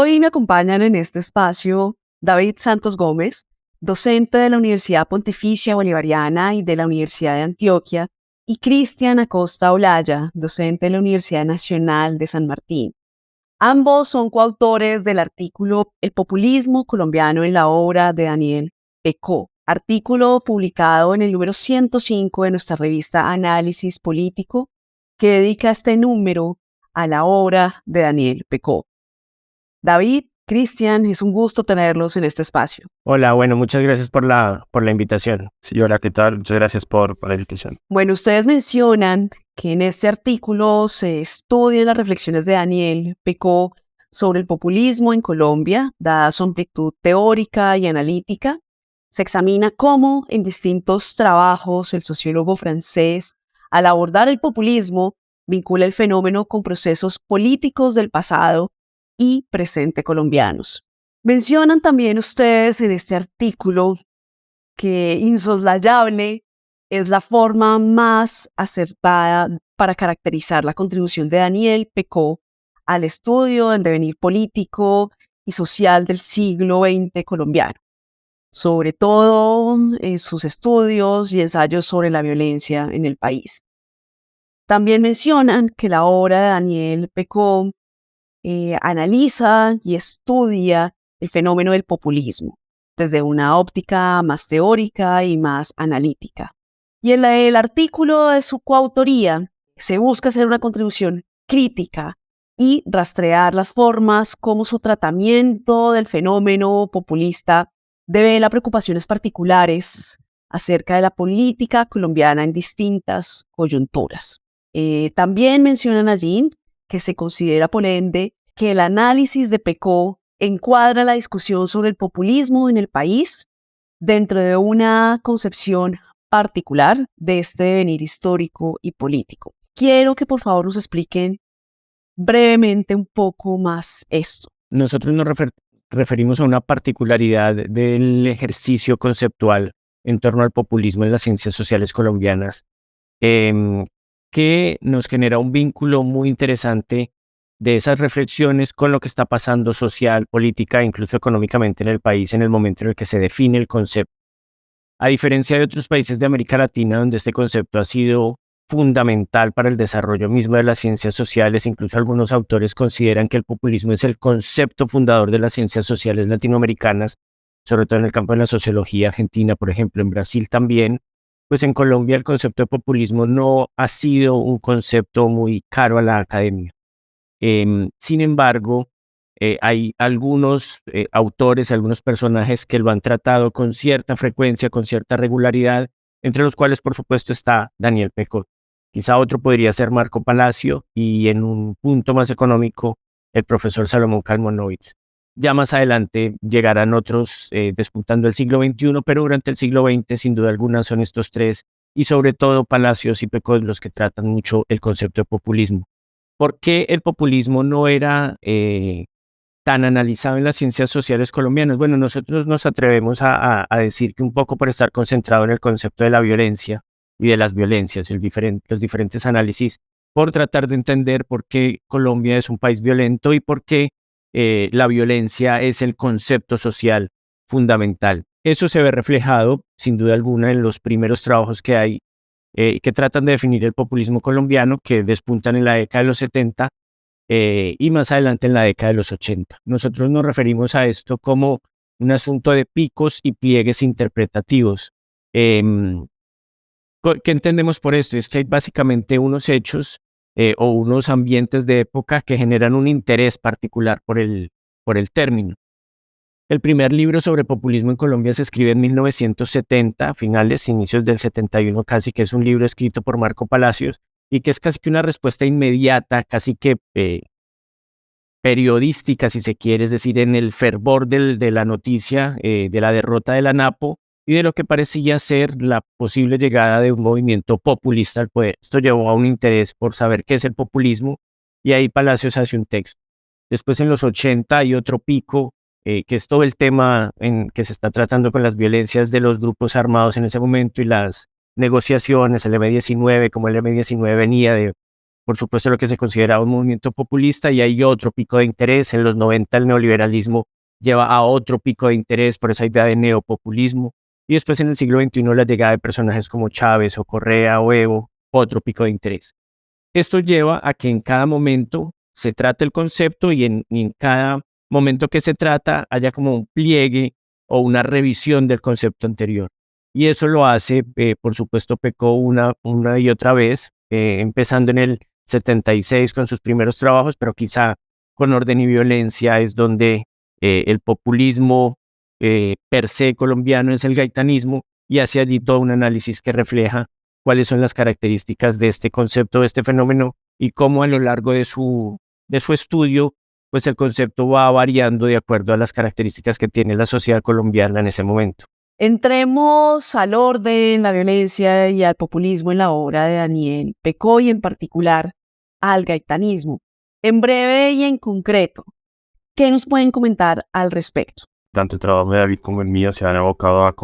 Hoy me acompañan en este espacio David Santos Gómez, docente de la Universidad Pontificia Bolivariana y de la Universidad de Antioquia, y Cristian Acosta Olaya, docente de la Universidad Nacional de San Martín. Ambos son coautores del artículo El populismo colombiano en la obra de Daniel Pecó, artículo publicado en el número 105 de nuestra revista Análisis Político, que dedica este número a la obra de Daniel Pecó. David, Cristian, es un gusto tenerlos en este espacio. Hola, bueno, muchas gracias por la invitación. Sí, hola, ¿qué tal? Muchas gracias por la invitación. Bueno, ustedes mencionan que en este artículo se estudian las reflexiones de Daniel Pecó sobre el populismo en Colombia, dada su amplitud teórica y analítica. Se examina cómo en distintos trabajos el sociólogo francés, al abordar el populismo, vincula el fenómeno con procesos políticos del pasado y presente colombianos. Mencionan también ustedes en este artículo que insoslayable es la forma más acertada para caracterizar la contribución de Daniel Pecó al estudio del devenir político y social del siglo XX colombiano, sobre todo en sus estudios y ensayos sobre la violencia en el país. También mencionan que la obra de Daniel Pecó analiza y estudia el fenómeno del populismo desde una óptica más teórica y más analítica. Y en el artículo de su coautoría se busca hacer una contribución crítica y rastrear las formas como su tratamiento del fenómeno populista devela preocupaciones particulares acerca de la política colombiana en distintas coyunturas. También mencionan allí que se considera, por ende, que el análisis de Pecó encuadra la discusión sobre el populismo en el país dentro de una concepción particular de este devenir histórico y político. Quiero que por favor nos expliquen brevemente un poco más esto. Nosotros nos referimos a una particularidad del ejercicio conceptual en torno al populismo en las ciencias sociales colombianas, que nos genera un vínculo muy interesante de esas reflexiones con lo que está pasando social, política e incluso económicamente en el país en el momento en el que se define el concepto. A diferencia de otros países de América Latina, donde este concepto ha sido fundamental para el desarrollo mismo de las ciencias sociales, incluso algunos autores consideran que el populismo es el concepto fundador de las ciencias sociales latinoamericanas, sobre todo en el campo de la sociología argentina, por ejemplo, en Brasil también. Pues en Colombia el concepto de populismo no ha sido un concepto muy caro a la academia. Sin embargo, hay algunos autores, algunos personajes que lo han tratado con cierta frecuencia, con cierta regularidad, entre los cuales, por supuesto, está Daniel Pecó. Quizá otro podría ser Marco Palacio y en un punto más económico, el profesor Salomón Kalmonovitz. Ya más adelante llegarán otros despuntando el siglo XXI, pero durante el siglo XX, sin duda alguna, son estos tres, y sobre todo Palacios y Pecó los que tratan mucho el concepto de populismo. ¿Por qué el populismo no era tan analizado en las ciencias sociales colombianas? Bueno, nosotros nos atrevemos a decir que un poco por estar concentrado en el concepto de la violencia y de las violencias, los diferentes análisis, por tratar de entender por qué Colombia es un país violento y por qué la violencia es el concepto social fundamental. Eso se ve reflejado, sin duda alguna, en los primeros trabajos que hay que tratan de definir el populismo colombiano, que despuntan en la década de los 70 y más adelante en la década de los 80. Nosotros nos referimos a esto como un asunto de picos y pliegues interpretativos. ¿Qué entendemos por esto? Es que hay básicamente unos hechos o unos ambientes de época que generan un interés particular por el término. El primer libro sobre populismo en Colombia se escribe en 1970, finales, inicios del 71 casi, que es un libro escrito por Marco Palacios y que es casi que una respuesta inmediata, casi que periodística, si se quiere, es decir, en el fervor de la noticia de la derrota de la Napo y de lo que parecía ser la posible llegada de un movimiento populista al poder. Esto llevó a un interés por saber qué es el populismo y ahí Palacios hace un texto. Después en los 80 hay otro pico, que es todo el tema en que se está tratando con las violencias de los grupos armados en ese momento y las negociaciones, el M-19, como el M-19 venía de por supuesto, lo que se considera un movimiento populista, y hay otro pico de interés. En los 90 el neoliberalismo lleva a otro pico de interés por esa idea de neopopulismo. Y después en el siglo XXI la llegada de personajes como Chávez o Correa o Evo, otro pico de interés. Esto lleva a que en cada momento se trate el concepto y en cada momento que se trata haya como un pliegue o una revisión del concepto anterior. Y eso lo hace, por supuesto, Pecó una y otra vez, empezando en el 76 con sus primeros trabajos, pero quizá con Orden y Violencia es donde el populismo per se colombiano es el gaitanismo, y hace allí todo un análisis que refleja cuáles son las características de este concepto, de este fenómeno, y cómo a lo largo de su estudio, pues el concepto va variando de acuerdo a las características que tiene la sociedad colombiana en ese momento. Entremos al orden, la violencia y al populismo en la obra de Daniel Pecó y en particular al gaitanismo. En breve y en concreto, ¿qué nos pueden comentar al respecto? Tanto el trabajo de David como el mío se han abocado a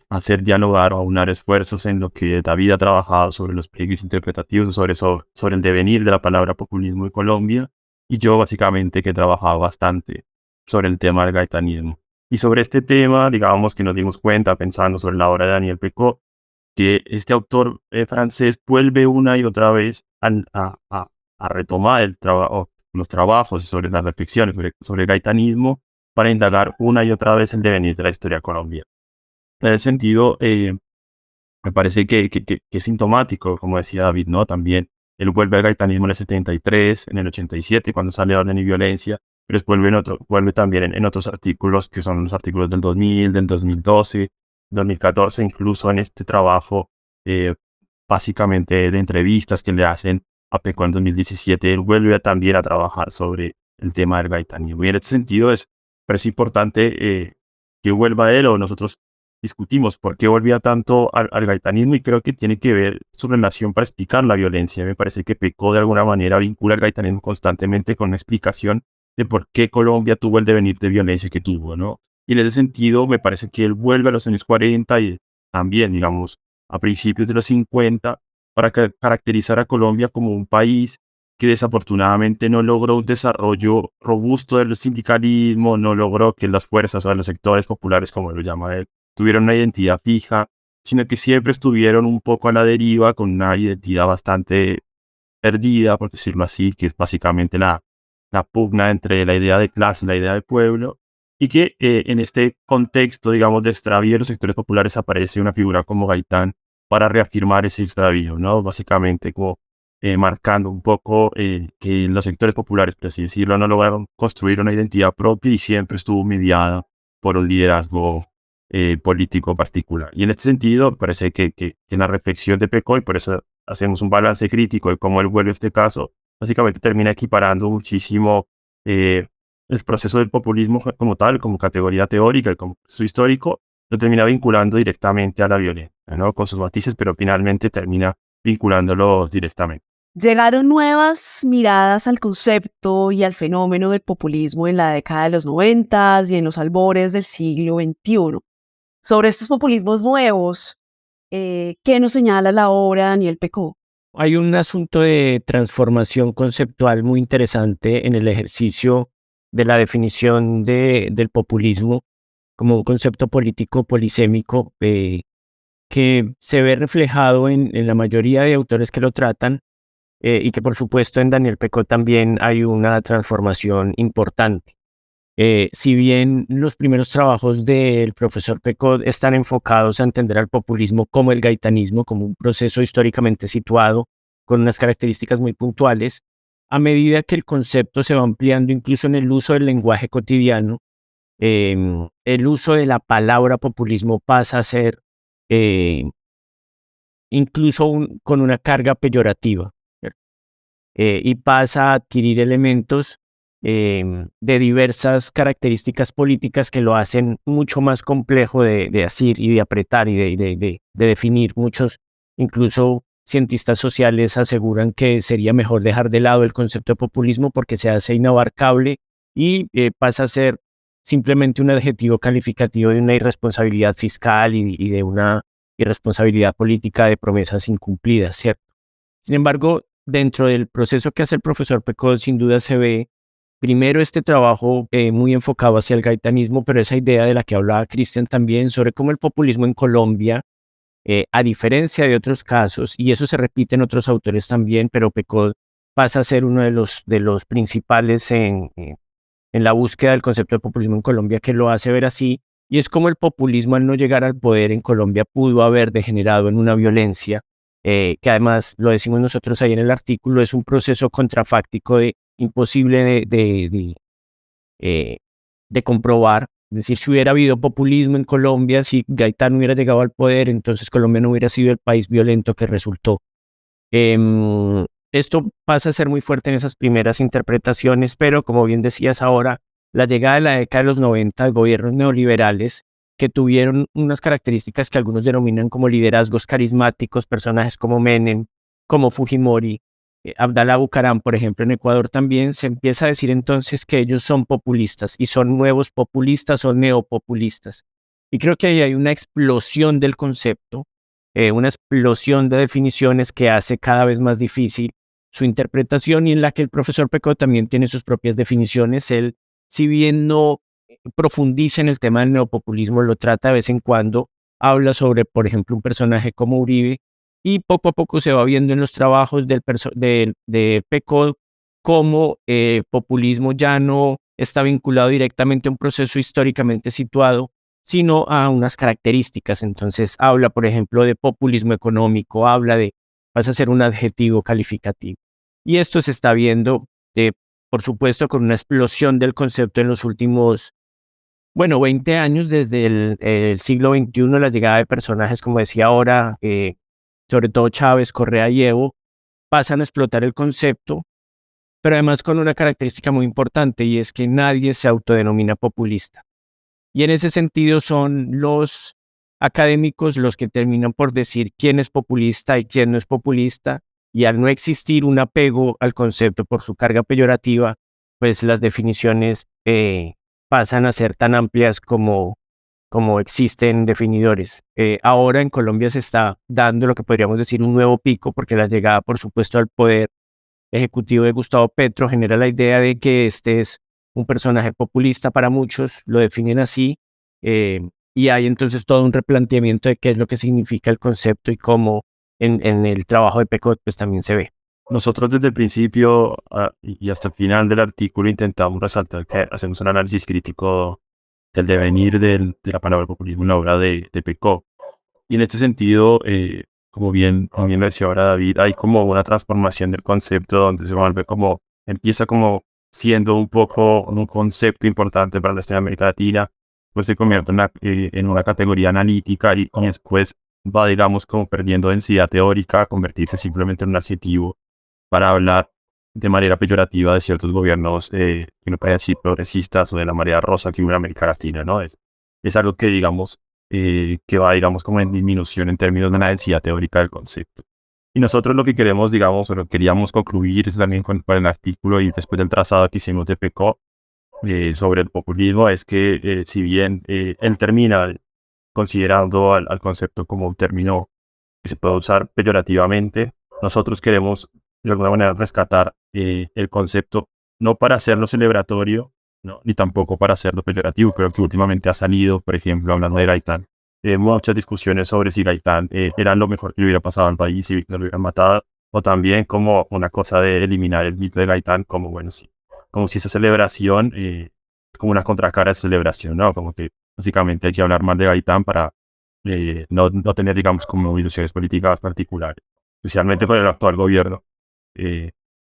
hacer dialogar o aunar esfuerzos en lo que David ha trabajado sobre los pliegues interpretativos, sobre el devenir de la palabra populismo en Colombia, y yo básicamente que he trabajado bastante sobre el tema del gaitanismo. Y sobre este tema, digamos que nos dimos cuenta, pensando sobre la obra de Daniel Pecot, que este autor francés vuelve una y otra vez a retomar los trabajos y sobre las reflexiones sobre el gaitanismo para indagar una y otra vez el devenir de la historia colombiana. En ese sentido, me parece que es sintomático, como decía David, ¿no? También él vuelve al gaitanismo en el 73, en el 87, cuando sale Orden y Violencia, pero después vuelve también en otros artículos, que son los artículos del 2000, del 2012, 2014, incluso en este trabajo, básicamente de entrevistas que le hacen a Pecó en 2017, él vuelve también a trabajar sobre el tema del gaitanismo. Y en este sentido parece importante que vuelva él, o nosotros discutimos por qué volvía tanto al gaitanismo, y creo que tiene que ver su relación para explicar la violencia. Me parece que Pecó de alguna manera vincula el gaitanismo constantemente con una explicación de por qué Colombia tuvo el devenir de violencia que tuvo, ¿no? Y en ese sentido me parece que él vuelve a los años 40 y también, digamos, a principios de los 50 para caracterizar a Colombia como un país que desafortunadamente no logró un desarrollo robusto del sindicalismo, no logró que las fuerzas o los sectores populares, como lo llama él, tuvieron una identidad fija, sino que siempre estuvieron un poco a la deriva con una identidad bastante perdida, por decirlo así, que es básicamente la pugna entre la idea de clase y la idea de pueblo, y que en este contexto, digamos, de extravío de los sectores populares aparece una figura como Gaitán para reafirmar ese extravío, ¿no? Básicamente como marcando un poco que los sectores populares, por así decirlo, no lograron construir una identidad propia y siempre estuvo mediada por un liderazgo político particular. Y en este sentido, parece que en la reflexión de Pecó, y por eso hacemos un balance crítico de cómo él vuelve este caso, básicamente termina equiparando muchísimo el proceso del populismo como tal, como categoría teórica y como proceso histórico, lo termina vinculando directamente a la violencia, ¿no? Con sus matices, pero finalmente termina vinculándolos directamente. Llegaron nuevas miradas al concepto y al fenómeno del populismo en la década de los 90 y en los albores del siglo XXI. Sobre estos populismos nuevos, ¿qué nos señala la obra de Daniel Pecó? Hay un asunto de transformación conceptual muy interesante en el ejercicio de la definición del populismo como un concepto político polisémico que se ve reflejado en la mayoría de autores que lo tratan, y que por supuesto en Daniel Pecó también hay una transformación importante. Si bien los primeros trabajos del profesor Pecó están enfocados a entender al populismo como el gaitanismo, como un proceso históricamente situado con unas características muy puntuales, a medida que el concepto se va ampliando incluso en el uso del lenguaje cotidiano, el uso de la palabra populismo pasa a ser eh, incluso con una carga peyorativa, ¿cierto? Y pasa a adquirir elementos de diversas características políticas que lo hacen mucho más complejo de asir y de apretar y de definir. Muchos, incluso cientistas sociales, aseguran que sería mejor dejar de lado el concepto de populismo porque se hace inabarcable y pasa a ser simplemente un adjetivo calificativo de una irresponsabilidad fiscal y de una irresponsabilidad política de promesas incumplidas, ¿cierto? Sin embargo, dentro del proceso que hace el profesor Pecot, sin duda se ve primero este trabajo muy enfocado hacia el gaitanismo, pero esa idea de la que hablaba Cristian también sobre cómo el populismo en Colombia, a diferencia de otros casos, y eso se repite en otros autores también, pero Pecot pasa a ser uno de los principales en la búsqueda del concepto de populismo en Colombia, que lo hace ver así, y es como el populismo al no llegar al poder en Colombia pudo haber degenerado en una violencia, que además, lo decimos nosotros ahí en el artículo, es un proceso contrafáctico imposible eh, de comprobar. Es decir, si hubiera habido populismo en Colombia, si Gaitán hubiera llegado al poder, entonces Colombia no hubiera sido el país violento que resultó. Esto pasa a ser muy fuerte en esas primeras interpretaciones, pero como bien decías ahora, la llegada de la década de los 90, gobiernos neoliberales que tuvieron unas características que algunos denominan como liderazgos carismáticos, personajes como Menem, como Fujimori, Abdalá Bucaram, por ejemplo, en Ecuador también, se empieza a decir entonces que ellos son populistas y son nuevos populistas o neopopulistas. Y creo que ahí hay una explosión del concepto, una explosión de definiciones que hace cada vez más difícil su interpretación y en la que el profesor Pecot también tiene sus propias definiciones. Él, si bien no profundiza en el tema del neopopulismo, lo trata de vez en cuando, habla sobre, por ejemplo, un personaje como Uribe, y poco a poco se va viendo en los trabajos de Pecot cómo populismo ya no está vinculado directamente a un proceso históricamente situado, sino a unas características. Entonces habla, por ejemplo, de populismo económico, vas a hacer un adjetivo calificativo. Y esto se está viendo, por supuesto, con una explosión del concepto en los últimos, 20 años, desde el siglo XXI, la llegada de personajes, como decía ahora, sobre todo Chávez, Correa y Evo, pasan a explotar el concepto, pero además con una característica muy importante, y es que nadie se autodenomina populista. Y en ese sentido son los académicos los que terminan por decir quién es populista y quién no es populista, y al no existir un apego al concepto por su carga peyorativa, pues las definiciones pasan a ser tan amplias como existen definidores. Ahora en Colombia se está dando lo que podríamos decir un nuevo pico, porque la llegada, por supuesto, al poder ejecutivo de Gustavo Petro genera la idea de que este es un personaje populista para muchos, lo definen así, y hay entonces todo un replanteamiento de qué es lo que significa el concepto y cómo en el trabajo de Pecot pues también se ve. Nosotros desde el principio y hasta el final del artículo intentamos resaltar que hacemos un análisis crítico del devenir de la palabra populismo en la obra de Pecot. Y en este sentido, como bien lo decía ahora David, hay como una transformación del concepto donde se vuelve como, empieza como siendo un poco un concepto importante para la historia de América Latina, pues se convierte en una categoría analítica y después va, digamos, como perdiendo densidad teórica a convertirse simplemente en un adjetivo para hablar de manera peyorativa de ciertos gobiernos que no pueden decir progresistas o de la marea rosa que hubo en América Latina, ¿no? Es algo que, digamos, que va, digamos, como en disminución en términos de la densidad teórica del concepto. Y nosotros lo que queremos, digamos, o lo que queríamos concluir también con el artículo y después del trazado que hicimos de Pecot sobre el populismo, es que si bien él termina considerando al concepto como un término que se puede usar peyorativamente, nosotros queremos de alguna manera rescatar el concepto, no para hacerlo celebratorio, ¿no? Ni tampoco para hacerlo peyorativo. Creo que últimamente ha salido, por ejemplo, hablando de Gaitán, muchas discusiones sobre si Gaitán era lo mejor que le hubiera pasado al país, si no lo hubieran matado, o también como una cosa de eliminar el mito de Gaitán, como bueno, sí, como si esa celebración, como una contracara de celebración, ¿no? Como que básicamente hay que hablar más de Gaitán para no tener, digamos, como ilusiones políticas particulares, especialmente con el actual gobierno.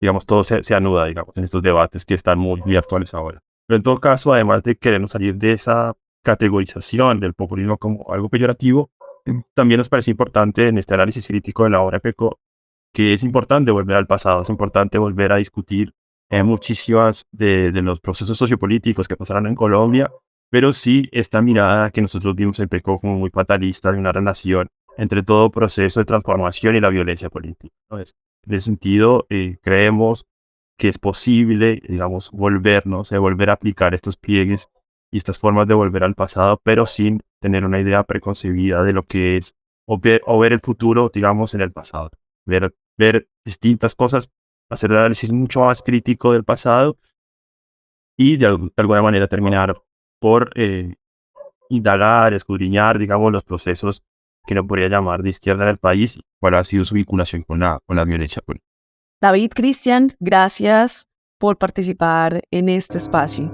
Digamos, todo se anuda, digamos, en estos debates que están muy actuales ahora. Pero en todo caso, además de querernos salir de esa categorización del populismo como algo peyorativo, también nos parece importante en este análisis crítico de la obra de Pecot que es importante volver al pasado, es importante volver a discutir muchísimas de los procesos sociopolíticos que pasaron en Colombia, pero sí esta mirada que nosotros vimos en Pecot como muy fatalista de una relación entre todo proceso de transformación y la violencia política, ¿no? En ese sentido, creemos que es posible, digamos, volver a aplicar estos pliegues y estas formas de volver al pasado, pero sin tener una idea preconcebida de lo que es, o ver el futuro, digamos, en el pasado. Ver ver distintas cosas, hacer un análisis mucho más crítico del pasado y de alguna manera terminar por indagar, escudriñar, digamos, los procesos que no podría llamar de izquierda en el país y cuál ha sido su vinculación con la violencia política. David, Cristian, gracias por participar en este espacio.